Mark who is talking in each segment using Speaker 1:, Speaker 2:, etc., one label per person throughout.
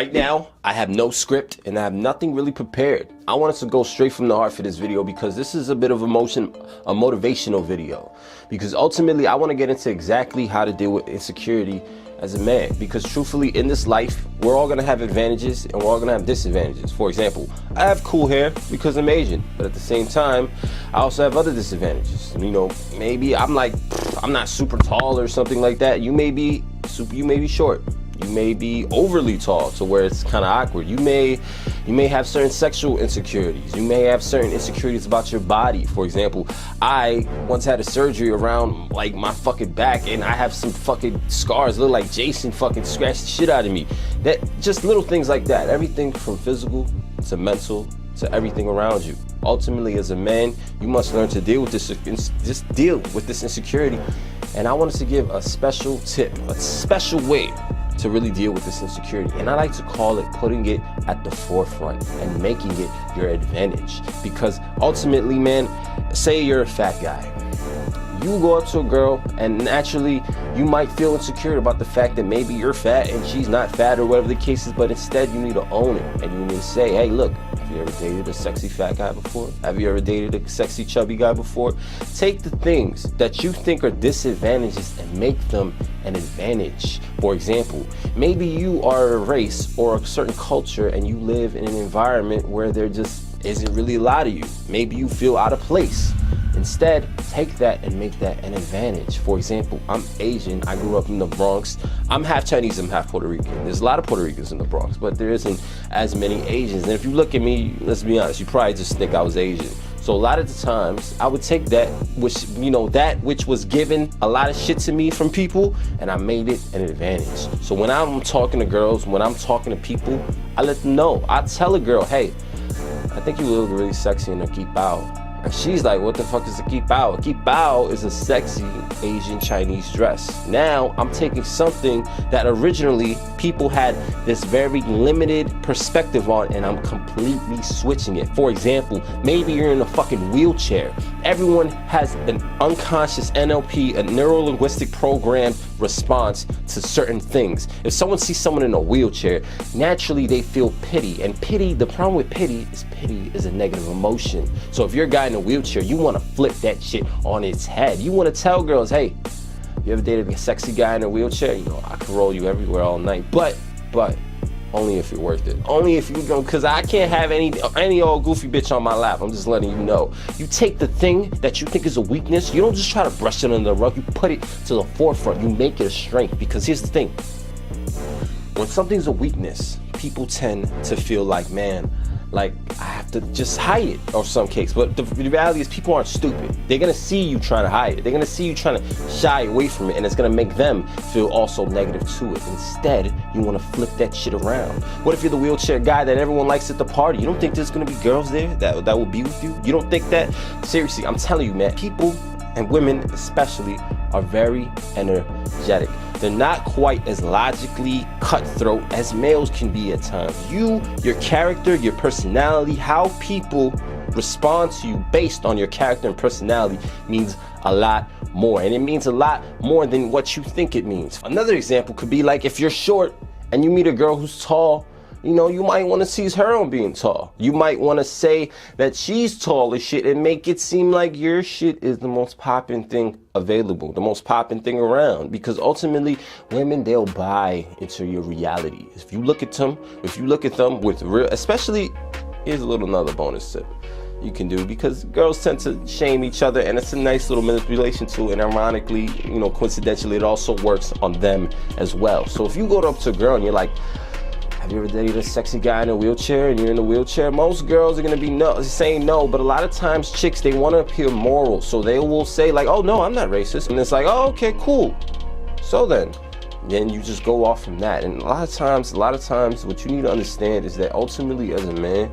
Speaker 1: Right now, I have no script and I have nothing really prepared. I want us to go straight from the heart for this video because this is a bit of a motivational video. Because ultimately, I want to get into exactly how to deal with insecurity as a man. Because truthfully, in this life, we're all going to have advantages and we're all going to have disadvantages. For example, I have cool hair because I'm Asian. But at the same time, I also have other disadvantages. You know, maybe I'm not super tall or something like that. You may be short. You may be overly tall to where it's kind of awkward. You may have certain sexual insecurities. You may have certain insecurities about your body. For example, I once had a surgery around like my fucking back and I have some fucking scars, look like Jason fucking scratched the shit out of me. That just little things like that. Everything from physical to mental to everything around you. Ultimately, as a man, you must learn to deal with this, just deal with this insecurity. And I wanted to give a special tip, a special way to really deal with this insecurity, and I like to call it putting it at the forefront and making it your advantage. Because ultimately, man, say you're a fat guy, you go up to a girl and naturally you might feel insecure about the fact that maybe you're fat and she's not fat or whatever the case is, but instead you need to own it and you need to say, hey, look, have you ever dated a sexy fat guy before? Have you ever dated a sexy chubby guy before? Take the things that you think are disadvantages and make them an advantage. For example, maybe you are a race or a certain culture and you live in an environment where there just isn't really a lot of you. Maybe you feel out of place. Instead, take that and make that an advantage. For example, I'm Asian. I grew up in the Bronx. I'm half Chinese, I'm half Puerto Rican. There's a lot of Puerto Ricans in the Bronx, but there isn't as many Asians. And if you look at me, let's be honest, you probably just think I was Asian. So a lot of the times, I would take that which was given a lot of shit to me from people, and I made it an advantage. So when I'm talking to girls, when I'm talking to people, I let them know. I tell a girl, hey, I think you look really sexy in a kipao. And she's like, what the fuck is a kipao? A kipao is a sexy Asian Chinese dress. Now, I'm taking something that originally people had this very limited perspective on, and I'm completely switching it. For example, maybe you're in a fucking wheelchair. Everyone has an unconscious NLP, a neuro-linguistic programmed response to certain things. If someone sees someone in a wheelchair, naturally they feel pity. And pity, the problem with pity is a negative emotion. So if you're a guy in a wheelchair, you want to flip that shit on its head. You want to tell girls, hey, you ever dated a sexy guy in a wheelchair? You know, I can roll you everywhere all night, but only if you're worth it. Only if you go, because I can't have any old goofy bitch on my lap. I'm just letting you know. You take the thing that you think is a weakness, you don't just try to brush it under the rug, you put it to the forefront, you make it a strength. Because here's the thing, when something's a weakness, people tend to feel like, man, like I have to just hide it or some case. But the reality is people aren't stupid. They're gonna see you trying to hide it. They're gonna see you trying to shy away from it, and it's gonna make them feel also negative to it. Instead, you wanna flip that shit around. What if you're the wheelchair guy that everyone likes at the party? You don't think there's gonna be girls there that will be with you? You don't think that? Seriously, I'm telling you, man, people and women especially are very energetic. They're not quite as logically cutthroat as males can be at times. Your character, your personality, how people respond to you based on your character and personality means a lot more. And it means a lot more than what you think it means. Another example could be like if you're short and you meet a girl who's tall, you know, you might want to seize her on being tall. You might want to say that she's tall as shit and make it seem like your shit is the most popping thing available, the most popping thing around. Because ultimately, women, they'll buy into your reality. If you look at them with real, especially, here's another bonus tip you can do, because girls tend to shame each other, and it's a nice little manipulation tool, and ironically, you know, coincidentally, it also works on them as well. So if you go up to a girl and you're like, have you ever dated a sexy guy in a wheelchair, and you're in a wheelchair? Most girls are gonna be saying no, but a lot of times chicks, they wanna appear moral. So they will say like, oh no, I'm not racist. And it's like, oh, okay, cool. So then you just go off from that. And a lot of times, what you need to understand is that ultimately as a man,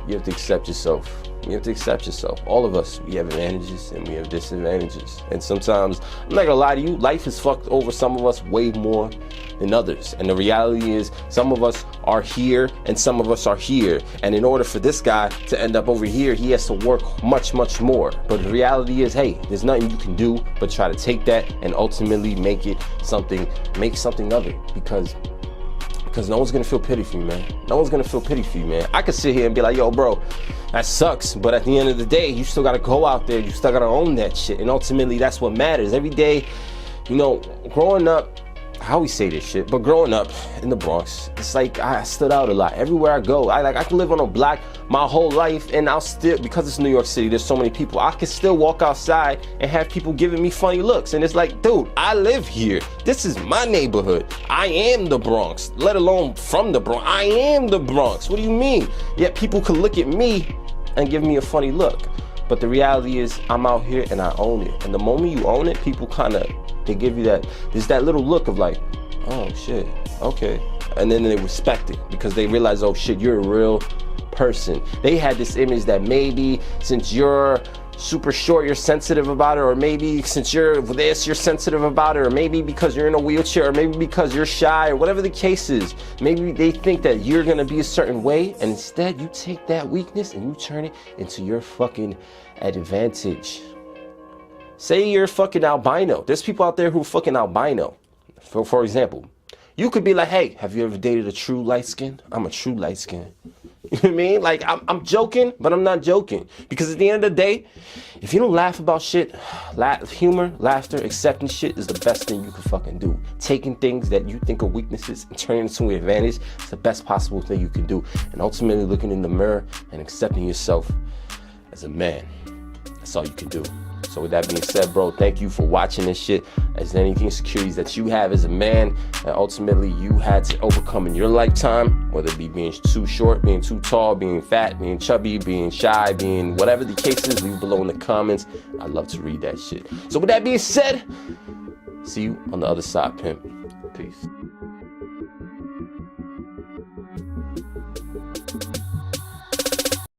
Speaker 1: you have to accept yourself. You have to accept yourself. All of us, we have advantages and we have disadvantages. And sometimes, I'm not gonna lie to you, life has fucked over some of us way more than others. And the reality is, some of us are here and some of us are here. And in order for this guy to end up over here, he has to work much, much more. But the reality is, hey, there's nothing you can do but try to take that and ultimately make something of it. Because Because no one's gonna feel pity for you, man. No one's gonna feel pity for you, man. I could sit here and be like, yo, bro, that sucks. But at the end of the day, you still gotta go out there. You still gotta own that shit. And ultimately, that's what matters. Every day, you know, growing up, I always say this shit, but growing up in the Bronx, it's like I stood out a lot. Everywhere I go, I can live on a block my whole life, and I'll still, because it's New York City, there's so many people, I can still walk outside and have people giving me funny looks. And it's like, dude, I live here. This is my neighborhood. I am the Bronx, let alone from the Bronx. I am the Bronx. What do you mean? Yet people could look at me and give me a funny look. But the reality is, I'm out here and I own it. And the moment you own it, people kind of, they give you that, there's that little look of like, oh shit, okay. And then they respect it because they realize, oh shit, you're a real person. They had this image that maybe since you're super short, you're sensitive about it, or maybe since you're this, you're sensitive about it, or maybe because you're in a wheelchair, or maybe because you're shy, or whatever the case is. Maybe they think that you're gonna be a certain way, and instead you take that weakness and you turn it into your fucking advantage. Say you're fucking albino. There's people out there who are fucking albino. For example, you could be like, hey, have you ever dated a true light skin? I'm a true light skin. You know what I mean? Like, I'm joking, but I'm not joking. Because at the end of the day, if you don't laugh about shit, humor, laughter, accepting shit is the best thing you can fucking do. Taking things that you think are weaknesses and turning it into an advantage is the best possible thing you can do. And ultimately looking in the mirror and accepting yourself as a man. That's all you can do. So with that being said, bro, thank you for watching this shit. Is there any insecurities that you have as a man that ultimately you had to overcome in your lifetime, whether it be being too short, being too tall, being fat, being chubby, being shy, being whatever the case is, leave below in the comments. I'd love to read that shit. So with that being said, see you on the other side, pimp. Peace.